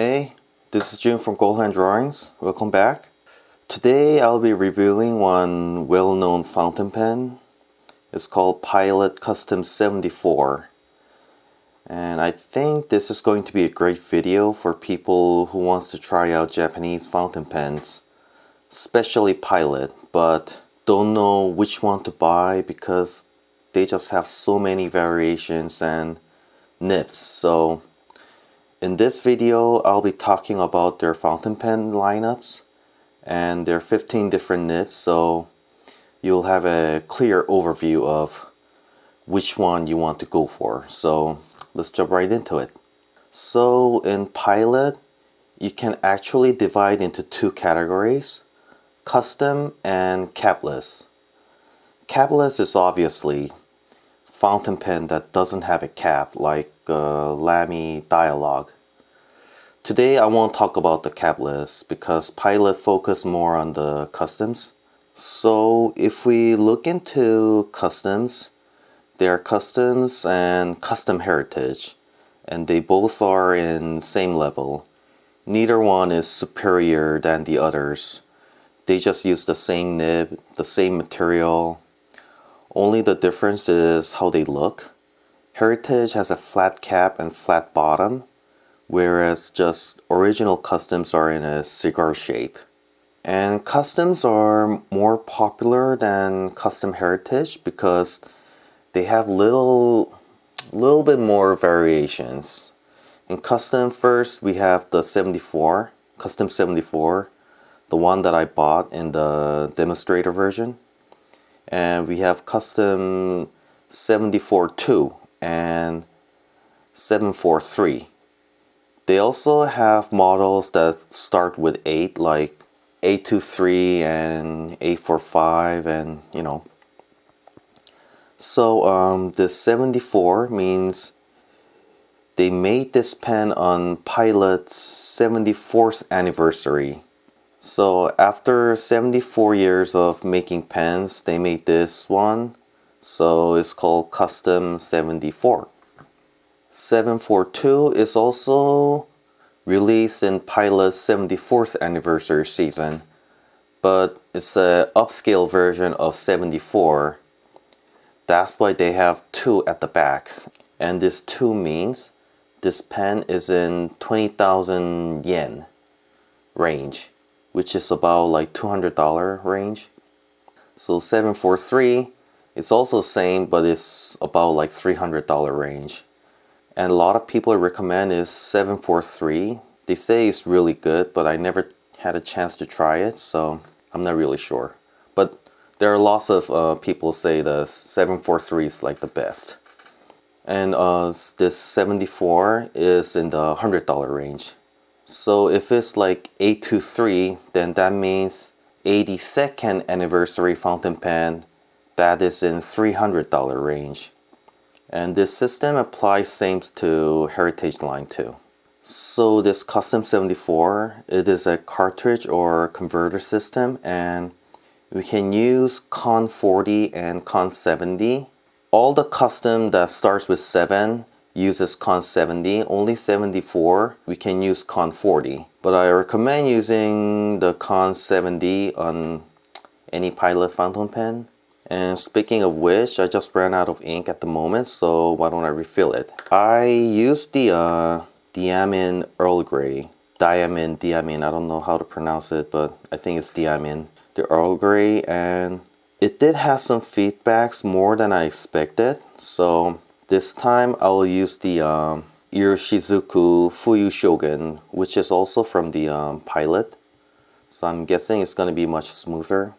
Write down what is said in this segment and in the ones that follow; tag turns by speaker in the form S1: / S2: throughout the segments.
S1: Hey, this is Jim from Goldhand Drawings. Welcome back. Today I'll be reviewing one well-known fountain pen. It's called Pilot Custom 74. And I think this is going to be a great video for people who wants to try out Japanese fountain pens, especially Pilot, but don't know which one to buy because they just have so many variations and Nibs. So in this video, I'll be talking about their fountain pen lineups and their 15 different nibs, so you'll have a clear overview of which one you want to go for. So let's jump right into it. So in Pilot, you can actually divide into two categories, custom and capless. Capless is obviously fountain pen that doesn't have a cap, like Lamy Dialogue. Today I won't talk about the capless because Pilot focus more on the customs. So if we look into customs, there are customs and custom heritage, and they both are in same level. Neither one is superior than the others. They just use the same nib, the same material. Only the difference is how they look. Heritage has a flat cap and flat bottom, whereas just original customs are in a cigar shape. And customs are more popular than custom heritage because they have little bit more variations. In custom, first we have the 74, custom 74, the one that I bought in the demonstrator version. And we have custom 74-2 and 743. They also have models that start with 8, like 823 and 845, and you know. So the 74 means they made this pen on Pilot's 74th anniversary. So after 74 years of making pens, they made this one. So it's called Custom 74. 742 is also released in Pilot's 74th anniversary season, but it's an upscale version of 74. That's why they have 2 at the back. And this 2 means this pen is in 20,000 yen range, which is about like $200 range. So 743, it's also same, but it's about like $300 range. And a lot of people recommend is 743. They say it's really good, but I never had a chance to try it, so I'm not really sure. But there are lots of people say the 743 is like the best. And this 74 is in the $100 range. So if it's like 823, then that means 82nd anniversary fountain pen, that is in $300 range. And this system applies same to Heritage line too. So this Custom 74, it is a cartridge or converter system, and we can use Con 40 and Con 70. All the custom that starts with 7 uses Con 70. Only 74 we can use Con 40. But I recommend using the Con 70 on any Pilot fountain pen. And speaking of which, I just ran out of ink at the moment, so why don't I refill it? I used the Diamine Earl Grey. Diamine, I don't know how to pronounce it, but I think it's Diamine. The Earl Grey, and it did have some feedbacks more than I expected. So this time I'll use the Iroshizuku Fuyu Shogun, which is also from the Pilot. So I'm guessing it's going to be much smoother.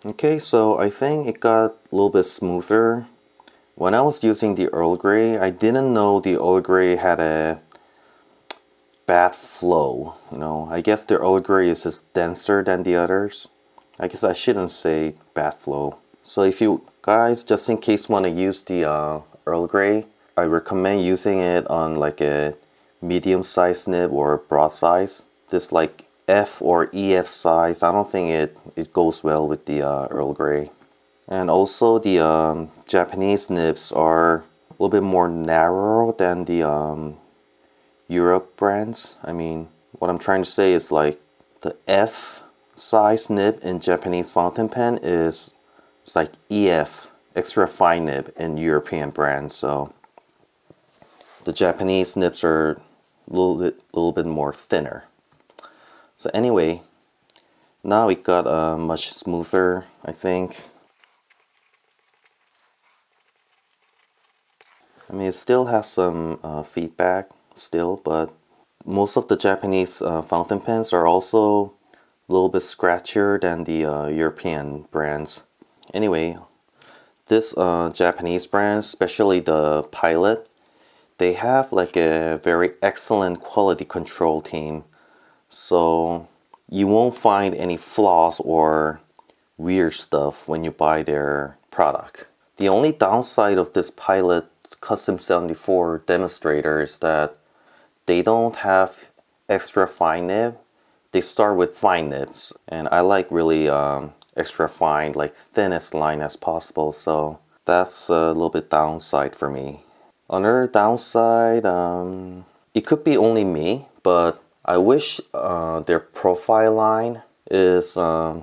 S1: Okay, so I think it got a little bit smoother. When I was using the Earl Grey, I didn't know the Earl Grey had a bad flow. You know, I guess the Earl Grey is just denser than the others. I guess I shouldn't say bad flow. So if you guys, just in case, want to use the Earl Grey, I recommend using it on like a medium size nib or broad size. This like F or EF size, I don't think it goes well with the Earl Grey. And also the Japanese nibs are a little bit more narrow than the Europe brands. I mean, what I'm trying to say is like the F size nib in Japanese fountain pen is it's like EF, extra fine nib in European brands. So the Japanese nibs are a little bit more thinner. So anyway, now it got much smoother, I think. I mean, it still has some feedback still, but most of the Japanese fountain pens are also a little bit scratchier than the European brands. Anyway, this Japanese brand, especially the Pilot, they have like a very excellent quality control team. So you won't find any flaws or weird stuff when you buy their product. The only downside of this Pilot Custom 74 demonstrator is that they don't have extra fine nib. They start with fine nibs, and I like really extra fine, like thinnest line as possible, so that's a little bit downside for me. Another downside, it could be only me, but I wish their profile line is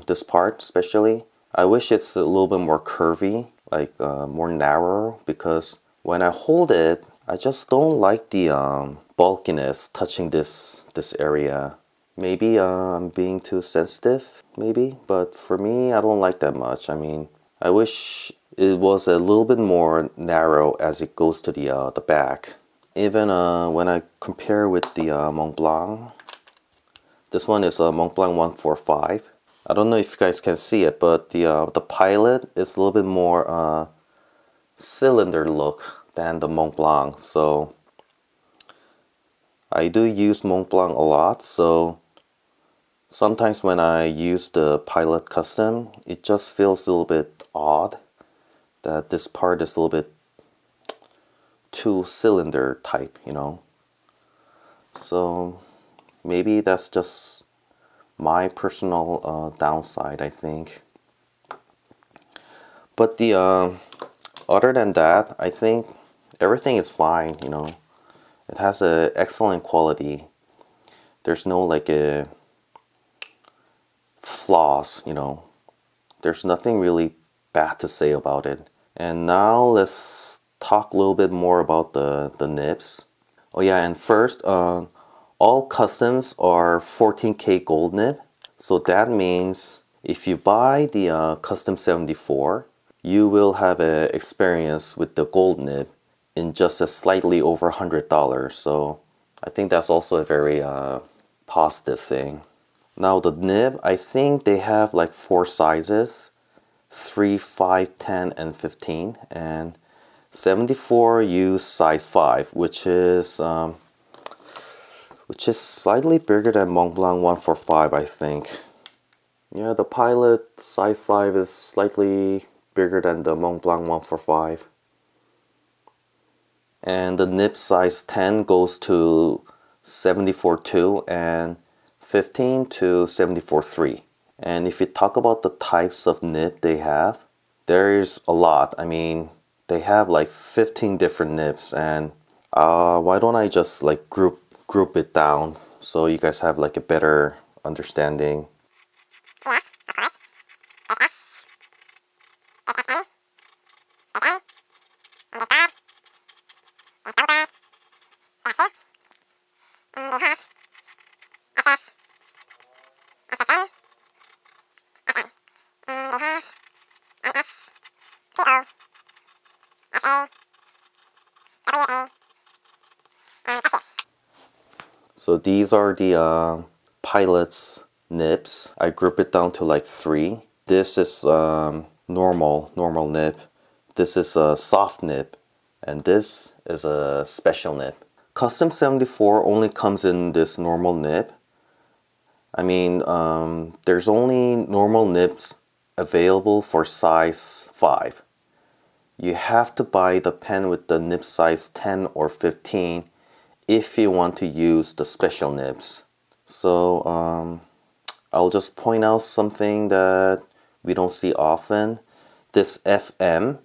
S1: this part especially. I wish it's a little bit more curvy, like more narrow, because when I hold it, I just don't like the bulkiness touching this area. Maybe I'm being too sensitive, maybe, but for me, I don't like that much. I mean, I wish it was a little bit more narrow as it goes to the back. Even when I compare with the Mont Blanc, this one is a Mont Blanc 145. I don't know if you guys can see it, but the Pilot is a little bit more cylinder look than the Mont Blanc. So I do use Mont Blanc a lot, so sometimes when I use the Pilot Custom, it just feels a little bit odd that this part is a little bit too cylinder type, you know. So maybe that's just my personal downside, I think. But the other than that, I think everything is fine, you know. It has an excellent quality. There's no like a flaws, you know. There's nothing really bad to say about it. And now let's talk a little bit more about the nibs. Oh yeah, and first, all customs are 14K gold nib. So that means if you buy the Custom 74, you will have an experience with the gold nib in just a slightly over $100. So I think that's also a very positive thing. Now the nib, I think they have like 4 sizes, 3, 5, 10, and 15. And 74 use size 5, which is slightly bigger than Mont Blanc 145, I think. Yeah, the Pilot size 5 is slightly bigger than the Mont Blanc 145. And the nib size 10 goes to 74.2 and 15 to 74.3. And if you talk about the types of nib they have, there's a lot. I mean, they have like 15 different nibs, and why don't I just like group it down so you guys have like a better understanding. So these are the Pilot's nibs. I group it down to like 3. This is normal nib. This is a soft nib, and this is a special nib. Custom 74 only comes in this normal nib. I mean, there's only normal nibs available for size 5. You have to buy the pen with the nib size 10 or 15 if you want to use the special nibs. So I'll just point out something that we don't see often. This FM,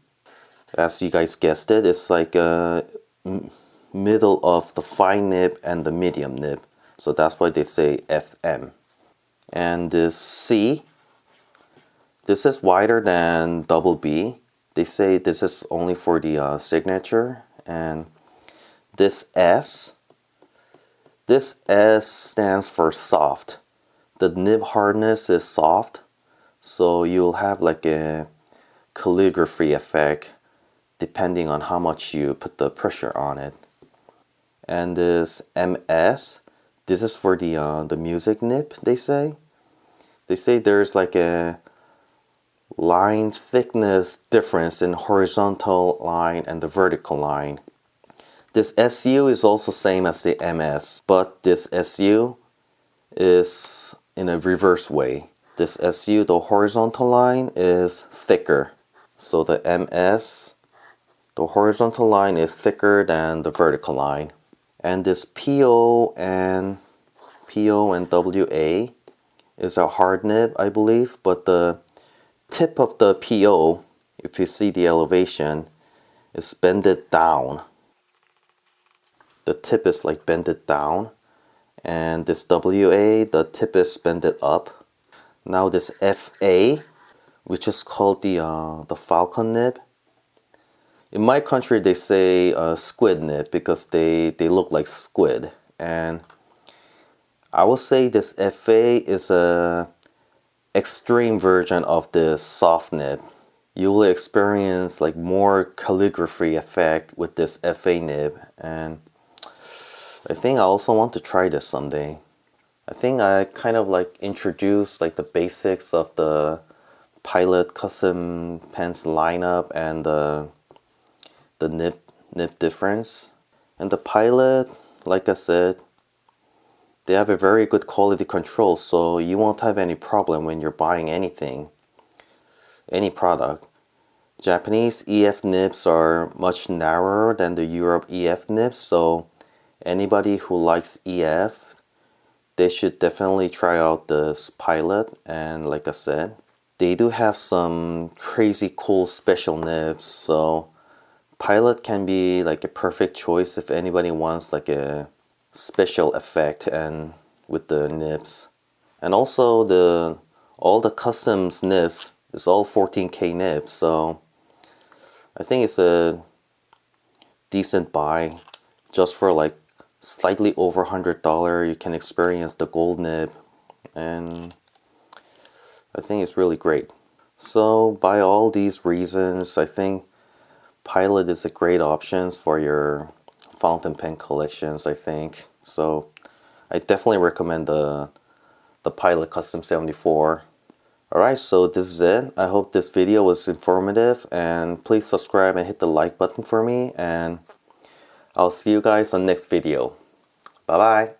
S1: as you guys guessed it, it's like a middle of the fine nib and the medium nib. So that's why they say FM. And this C, this is wider than double B. They say this is only for the signature. And this S stands for soft. The nib hardness is soft, so you'll have like a calligraphy effect depending on how much you put the pressure on it. And this MS, this is for the music nib, they say. They say there's like a line thickness difference in horizontal line and the vertical line. This SU is also same as the MS, but this SU is in a reverse way. This SU, the horizontal line, is thicker. So the MS, the horizontal line is thicker than the vertical line. And this PO and WA is a hard nib, I believe, but the tip of the PO, if you see the elevation, is bended down. The tip is like bended down. And this WA, the tip is bended up. Now this FA, which is called the falcon nib. In my country, they say squid nib because they look like squid. And I will say this FA is a extreme version of this soft nib. You will experience like more calligraphy effect with this FA nib, and I think I also want to try this someday. I think I kind of like introduced like the basics of the Pilot custom pens lineup and the nib difference. And the Pilot, like I said, they have a very good quality control, so you won't have any problem when you're buying anything, any product. Japanese EF nibs are much narrower than the Europe EF nibs, so anybody who likes EF, they should definitely try out this Pilot. And like I said, they do have some crazy cool special nibs, so Pilot can be like a perfect choice if anybody wants like a special effect and with the nibs. And also all the customs nibs is all 14K nibs, so I think it's a decent buy. Just for like slightly over $100 you can experience the gold nib, and I think it's really great. So by all these reasons, I think Pilot is a great option for your fountain pen collections, I think. So I definitely recommend the Pilot Custom 74. Alright, so this is it. I hope this video was informative, and please subscribe and hit the like button for me, and I'll see you guys on next video. Bye bye.